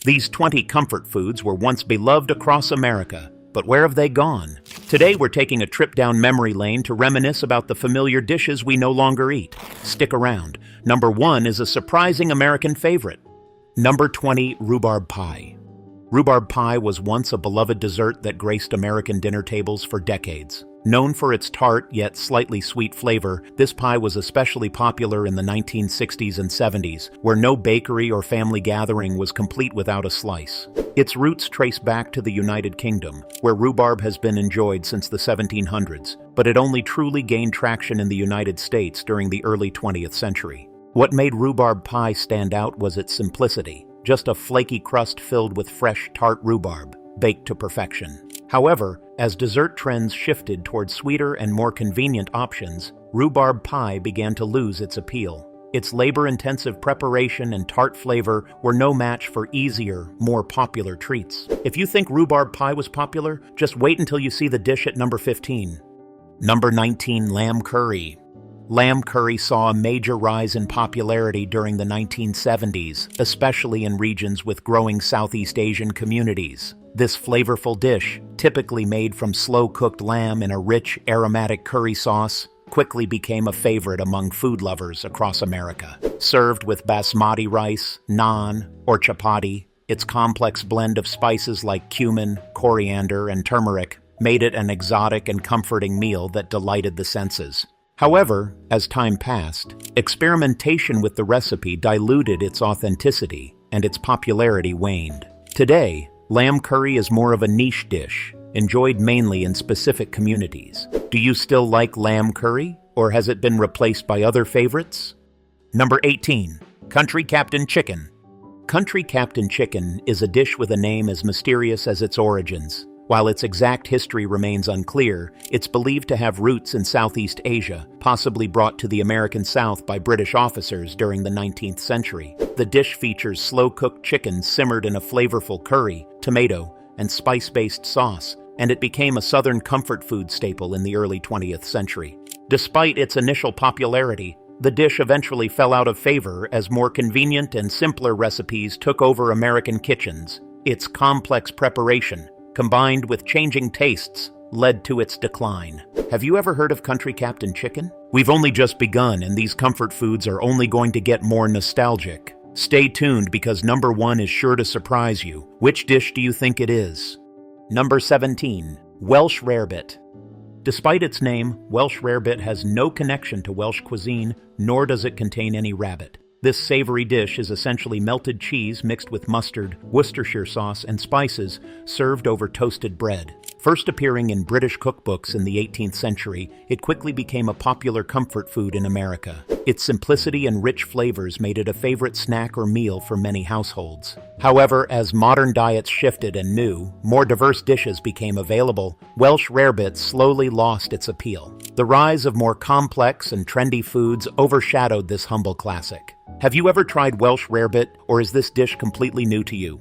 These 20 comfort foods were once beloved across America, but where have they gone? Today we're taking a trip down memory lane to reminisce about the familiar dishes we no longer eat. Stick around. Number 1 is a surprising American favorite. Number 20, rhubarb pie. Rhubarb pie was once a beloved dessert that graced American dinner tables for decades. Known for its tart yet slightly sweet flavor, this pie was especially popular in the 1960s and 70s, where no bakery or family gathering was complete without a slice. Its roots trace back to the United Kingdom, where rhubarb has been enjoyed since the 1700s, but it only truly gained traction in the United States during the early 20th century. What made rhubarb pie stand out was its simplicity, just a flaky crust filled with fresh, tart rhubarb, baked to perfection. However, as dessert trends shifted toward sweeter and more convenient options, rhubarb pie began to lose its appeal. Its labor-intensive preparation and tart flavor were no match for easier, more popular treats. If you think rhubarb pie was popular, just wait until you see the dish at number 15. Number 19, lamb curry. Lamb curry saw a major rise in popularity during the 1970s, especially in regions with growing Southeast Asian communities. This flavorful dish, typically made from slow-cooked lamb in a rich, aromatic curry sauce, quickly became a favorite among food lovers across America. Served with basmati rice, naan, or chapati, its complex blend of spices like cumin, coriander, and turmeric made it an exotic and comforting meal that delighted the senses. However, as time passed, experimentation with the recipe diluted its authenticity, and its popularity waned. Today, lamb curry is more of a niche dish, enjoyed mainly in specific communities. Do you still like lamb curry, or has it been replaced by other favorites? Number 18, Country Captain Chicken. Country Captain Chicken is a dish with a name as mysterious as its origins. While its exact history remains unclear, it's believed to have roots in Southeast Asia, possibly brought to the American South by British officers during the 19th century. The dish features slow-cooked chicken simmered in a flavorful curry, tomato, and spice-based sauce, and it became a Southern comfort food staple in the early 20th century. Despite its initial popularity, the dish eventually fell out of favor as more convenient and simpler recipes took over American kitchens. Its complex preparation, combined with changing tastes, led to its decline. Have you ever heard of Country Captain Chicken? We've only just begun, and these comfort foods are only going to get more nostalgic. Stay tuned because number 1 is sure to surprise you. Which dish do you think it is? Number 17, Welsh rarebit. Despite its name, Welsh rarebit has no connection to Welsh cuisine, nor does it contain any rabbit. This savory dish is essentially melted cheese mixed with mustard, Worcestershire sauce, and spices, served over toasted bread. First appearing in British cookbooks in the 18th century, it quickly became a popular comfort food in America. Its simplicity and rich flavors made it a favorite snack or meal for many households. However, as modern diets shifted and new, more diverse dishes became available, Welsh rarebit slowly lost its appeal. The rise of more complex and trendy foods overshadowed this humble classic. Have you ever tried Welsh rarebit, or is this dish completely new to you?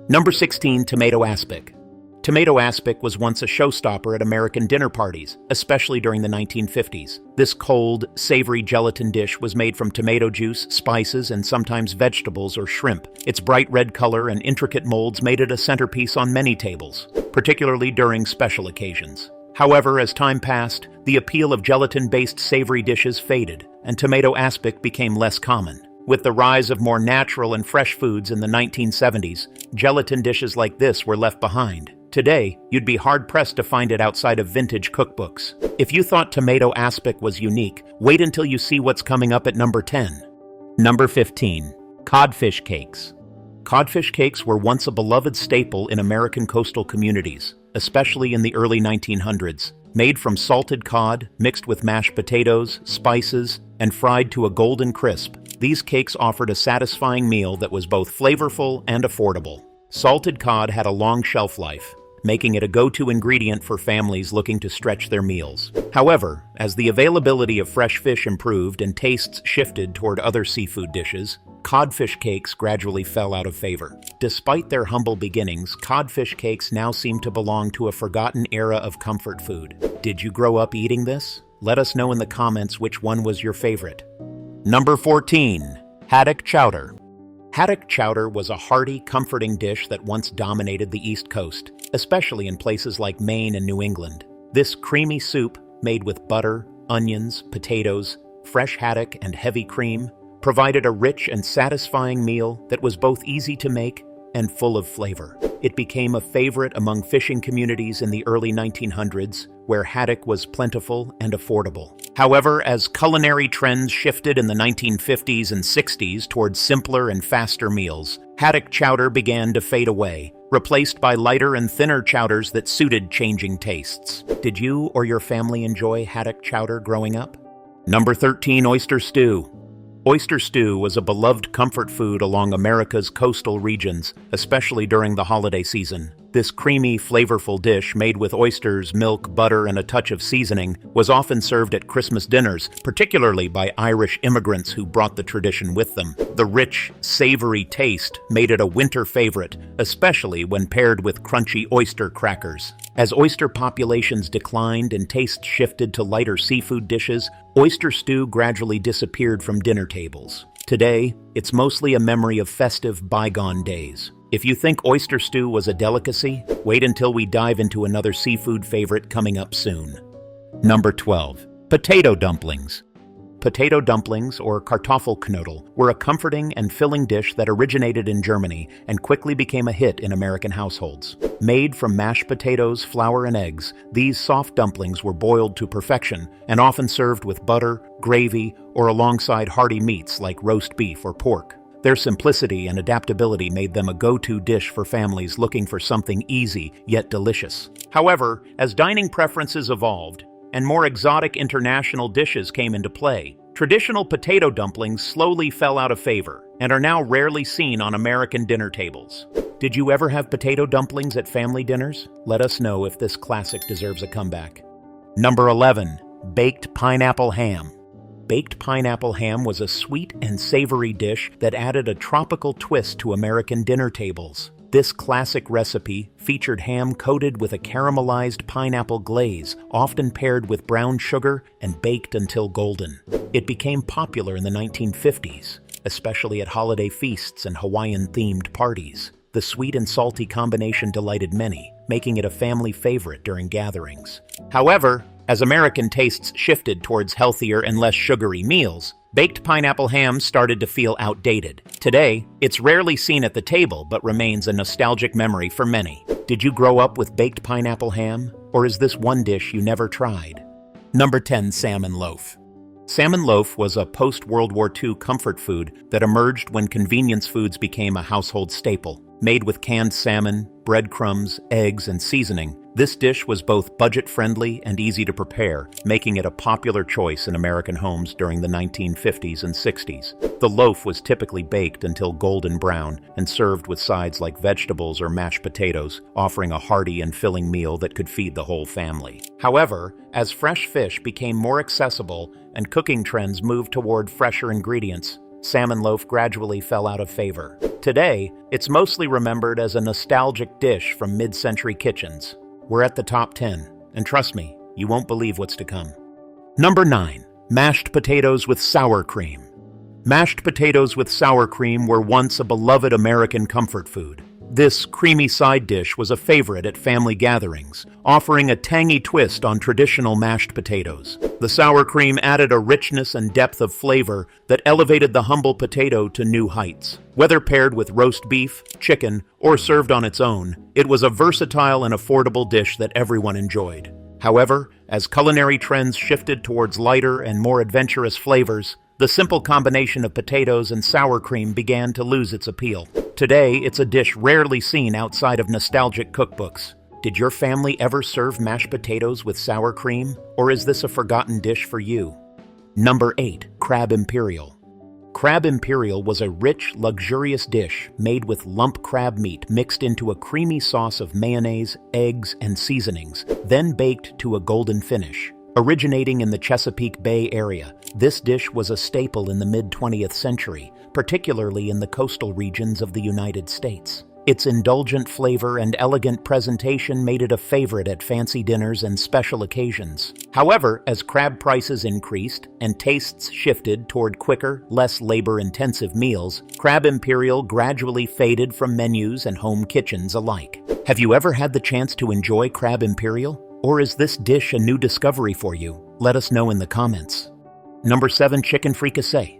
Number 16, tomato aspic. Tomato aspic was once a showstopper at American dinner parties, especially during the 1950s. This cold, savory gelatin dish was made from tomato juice, spices, and sometimes vegetables or shrimp. Its bright red color and intricate molds made it a centerpiece on many tables, particularly during special occasions. However, as time passed, the appeal of gelatin-based savory dishes faded, and tomato aspic became less common. With the rise of more natural and fresh foods in the 1970s, gelatin dishes like this were left behind. Today, you'd be hard-pressed to find it outside of vintage cookbooks. If you thought tomato aspic was unique, wait until you see what's coming up at number 10. Number 15, codfish cakes. Codfish cakes were once a beloved staple in American coastal communities, especially in the early 1900s. Made from salted cod, mixed with mashed potatoes, spices, and fried to a golden crisp, these cakes offered a satisfying meal that was both flavorful and affordable. Salted cod had a long shelf life, making it a go-to ingredient for families looking to stretch their meals. However, as the availability of fresh fish improved and tastes shifted toward other seafood dishes, codfish cakes gradually fell out of favor. Despite their humble beginnings, codfish cakes now seem to belong to a forgotten era of comfort food. Did you grow up eating this? Let us know in the comments which one was your favorite. Number 14, haddock chowder. Haddock chowder was a hearty, comforting dish that once dominated the East Coast, especially in places like Maine and New England. This creamy soup, made with butter, onions, potatoes, fresh haddock, and heavy cream, provided a rich and satisfying meal that was both easy to make and full of flavor. It became a favorite among fishing communities in the early 1900s, where haddock was plentiful and affordable. However, as culinary trends shifted in the 1950s and 60s towards simpler and faster meals, haddock chowder began to fade away, replaced by lighter and thinner chowders that suited changing tastes. Did you or your family enjoy haddock chowder growing up? Number 13, oyster stew. Oyster stew was a beloved comfort food along America's coastal regions, especially during the holiday season. This creamy, flavorful dish made with oysters, milk, butter, and a touch of seasoning was often served at Christmas dinners, particularly by Irish immigrants who brought the tradition with them. The rich, savory taste made it a winter favorite, especially when paired with crunchy oyster crackers. As oyster populations declined and tastes shifted to lighter seafood dishes, oyster stew gradually disappeared from dinner tables. Today, it's mostly a memory of festive, bygone days. If you think oyster stew was a delicacy, wait until we dive into another seafood favorite coming up soon. Number 12. Potato dumplings. Potato dumplings, or Kartoffelknödel, were a comforting and filling dish that originated in Germany and quickly became a hit in American households. Made from mashed potatoes, flour, and eggs, these soft dumplings were boiled to perfection and often served with butter, gravy, or alongside hearty meats like roast beef or pork. Their simplicity and adaptability made them a go-to dish for families looking for something easy yet delicious. However, as dining preferences evolved and more exotic international dishes came into play, traditional potato dumplings slowly fell out of favor and are now rarely seen on American dinner tables. Did you ever have potato dumplings at family dinners? Let us know if this classic deserves a comeback. Number 11. Baked pineapple ham. Baked pineapple ham was a sweet and savory dish that added a tropical twist to American dinner tables. This classic recipe featured ham coated with a caramelized pineapple glaze, often paired with brown sugar and baked until golden. It became popular in the 1950s, especially at holiday feasts and Hawaiian-themed parties. The sweet and salty combination delighted many, making it a family favorite during gatherings. However, as American tastes shifted towards healthier and less sugary meals, baked pineapple ham started to feel outdated. Today, it's rarely seen at the table but remains a nostalgic memory for many. Did you grow up with baked pineapple ham, or is this one dish you never tried? Number 10. Salmon loaf. Salmon loaf was a post-World War II comfort food that emerged when convenience foods became a household staple. Made with canned salmon, breadcrumbs, eggs, and seasoning, this dish was both budget-friendly and easy to prepare, making it a popular choice in American homes during the 1950s and 60s. The loaf was typically baked until golden brown and served with sides like vegetables or mashed potatoes, offering a hearty and filling meal that could feed the whole family. However, as fresh fish became more accessible and cooking trends moved toward fresher ingredients, salmon loaf gradually fell out of favor. Today, it's mostly remembered as a nostalgic dish from mid-century kitchens. We're at the top 10, and trust me, you won't believe what's to come. Number 9. Mashed potatoes with sour cream. Mashed potatoes with sour cream were once a beloved American comfort food. This creamy side dish was a favorite at family gatherings, offering a tangy twist on traditional mashed potatoes. The sour cream added a richness and depth of flavor that elevated the humble potato to new heights. Whether paired with roast beef, chicken, or served on its own, it was a versatile and affordable dish that everyone enjoyed. However, as culinary trends shifted towards lighter and more adventurous flavors, the simple combination of potatoes and sour cream began to lose its appeal. Today, it's a dish rarely seen outside of nostalgic cookbooks. Did your family ever serve mashed potatoes with sour cream, or is this a forgotten dish for you? Number 8. Crab Imperial. Crab Imperial was a rich, luxurious dish made with lump crab meat mixed into a creamy sauce of mayonnaise, eggs, and seasonings, then baked to a golden finish. Originating in the Chesapeake Bay area, this dish was a staple in the mid-20th century, particularly in the coastal regions of the United States. Its indulgent flavor and elegant presentation made it a favorite at fancy dinners and special occasions. However, as crab prices increased and tastes shifted toward quicker, less labor-intensive meals, crab imperial gradually faded from menus and home kitchens alike. Have you ever had the chance to enjoy crab imperial? Or is this dish a new discovery for you? Let us know in the comments. Number 7. Chicken fricassee.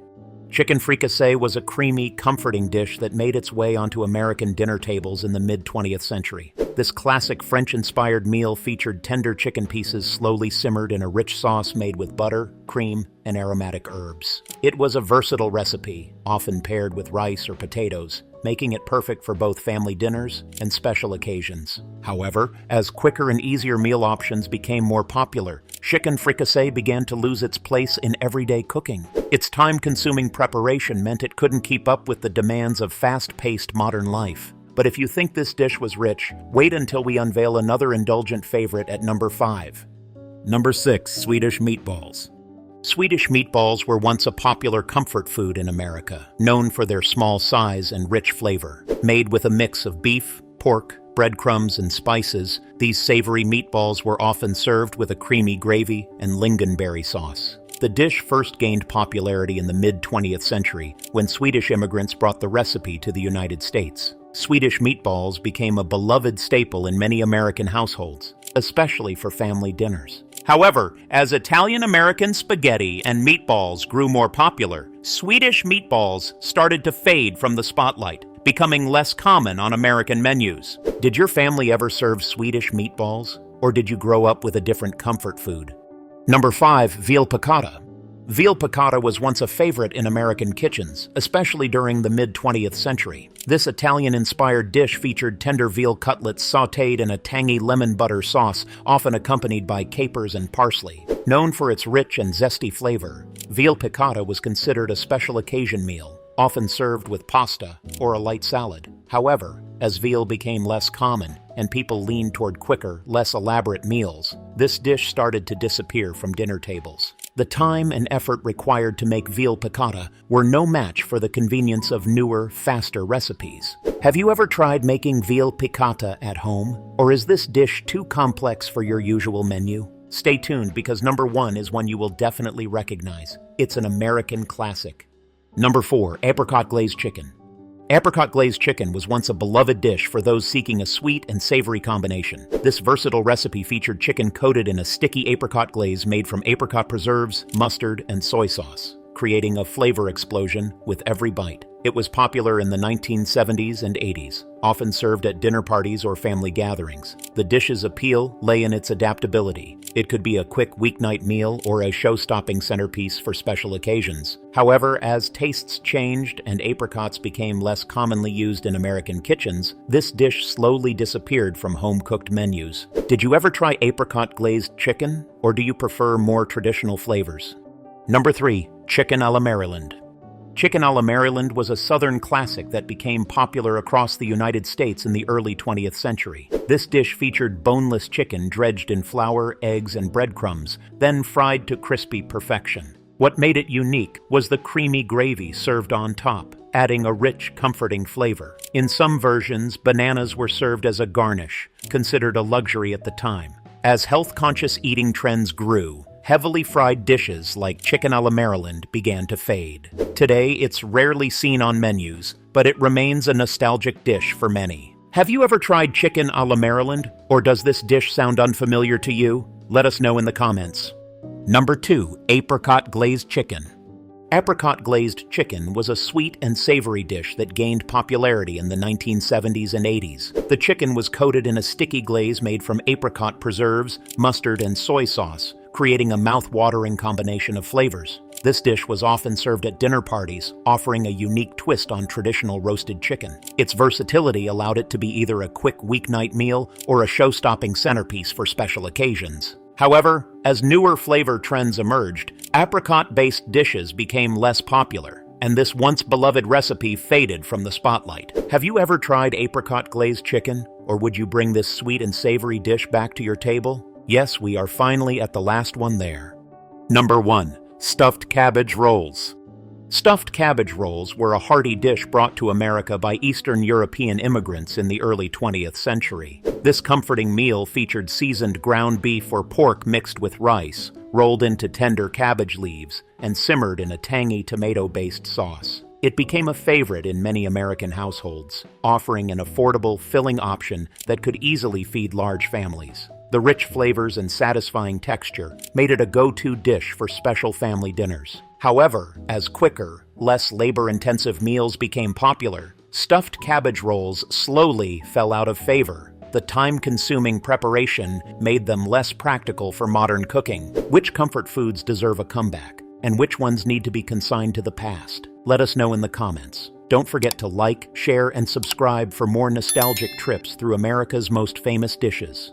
Chicken fricassee was a creamy, comforting dish that made its way onto American dinner tables in the mid-20th century. This classic French-inspired meal featured tender chicken pieces slowly simmered in a rich sauce made with butter, cream, and aromatic herbs. It was a versatile recipe, often paired with rice or potatoes, making it perfect for both family dinners and special occasions. However, as quicker and easier meal options became more popular, chicken fricassee began to lose its place in everyday cooking. Its time-consuming preparation meant it couldn't keep up with the demands of fast-paced modern life. But if you think this dish was rich, wait until we unveil another indulgent favorite at number 5. Number 6. Swedish meatballs. Swedish meatballs were once a popular comfort food in America, known for their small size and rich flavor. Made with a mix of beef, pork, breadcrumbs, and spices, these savory meatballs were often served with a creamy gravy and lingonberry sauce. The dish first gained popularity in the mid-20th century when Swedish immigrants brought the recipe to the United States. Swedish meatballs became a beloved staple in many American households, especially for family dinners. However, as Italian-American spaghetti and meatballs grew more popular, Swedish meatballs started to fade from the spotlight, becoming less common on American menus. Did your family ever serve Swedish meatballs, or did you grow up with a different comfort food? Number 5. Veal piccata. Veal piccata was once a favorite in American kitchens, especially during the mid-20th century. This Italian-inspired dish featured tender veal cutlets sautéed in a tangy lemon butter sauce, often accompanied by capers and parsley. Known for its rich and zesty flavor, veal piccata was considered a special occasion meal, often served with pasta or a light salad. However, as veal became less common and people leaned toward quicker, less elaborate meals, this dish started to disappear from dinner tables. The time and effort required to make veal piccata were no match for the convenience of newer, faster recipes. Have you ever tried making veal piccata at home? Or is this dish too complex for your usual menu? Stay tuned because number 1 is one you will definitely recognize. It's an American classic. Number 4. Apricot glazed chicken. Apricot glazed chicken was once a beloved dish for those seeking a sweet and savory combination. This versatile recipe featured chicken coated in a sticky apricot glaze made from apricot preserves, mustard, and soy sauce, creating a flavor explosion with every bite. It was popular in the 1970s and 80s, often served at dinner parties or family gatherings. The dish's appeal lay in its adaptability. It could be a quick weeknight meal or a show-stopping centerpiece for special occasions. However, as tastes changed and apricots became less commonly used in American kitchens, this dish slowly disappeared from home-cooked menus. Did you ever try apricot glazed chicken, or do you prefer more traditional flavors? Number 3. Chicken a la Maryland. Chicken a la Maryland was a Southern classic that became popular across the United States in the early 20th century. This dish featured boneless chicken dredged in flour, eggs, and breadcrumbs, then fried to crispy perfection. What made it unique was the creamy gravy served on top, adding a rich, comforting flavor. In some versions, bananas were served as a garnish, considered a luxury at the time. As health-conscious eating trends grew, heavily fried dishes like chicken a la Maryland began to fade. Today, it's rarely seen on menus, but it remains a nostalgic dish for many. Have you ever tried chicken a la Maryland, or does this dish sound unfamiliar to you? Let us know in the comments. Number 2. Apricot glazed chicken. Apricot glazed chicken was a sweet and savory dish that gained popularity in the 1970s and 80s. The chicken was coated in a sticky glaze made from apricot preserves, mustard, and soy sauce, creating a mouth-watering combination of flavors. This dish was often served at dinner parties, offering a unique twist on traditional roasted chicken. Its versatility allowed it to be either a quick weeknight meal or a show-stopping centerpiece for special occasions. However, as newer flavor trends emerged, apricot-based dishes became less popular, and this once-beloved recipe faded from the spotlight. Have you ever tried apricot glazed chicken, or would you bring this sweet and savory dish back to your table? Yes, we are finally at the last one there. Number 1. Stuffed cabbage rolls. Stuffed cabbage rolls were a hearty dish brought to America by Eastern European immigrants in the early 20th century. This comforting meal featured seasoned ground beef or pork mixed with rice, rolled into tender cabbage leaves, and simmered in a tangy tomato-based sauce. It became a favorite in many American households, offering an affordable, filling option that could easily feed large families. The rich flavors and satisfying texture made it a go-to dish for special family dinners. However, as quicker, less labor-intensive meals became popular, stuffed cabbage rolls slowly fell out of favor. The time-consuming preparation made them less practical for modern cooking. Which comfort foods deserve a comeback, and which ones need to be consigned to the past? Let us know in the comments. Don't forget to like, share, and subscribe for more nostalgic trips through America's most famous dishes.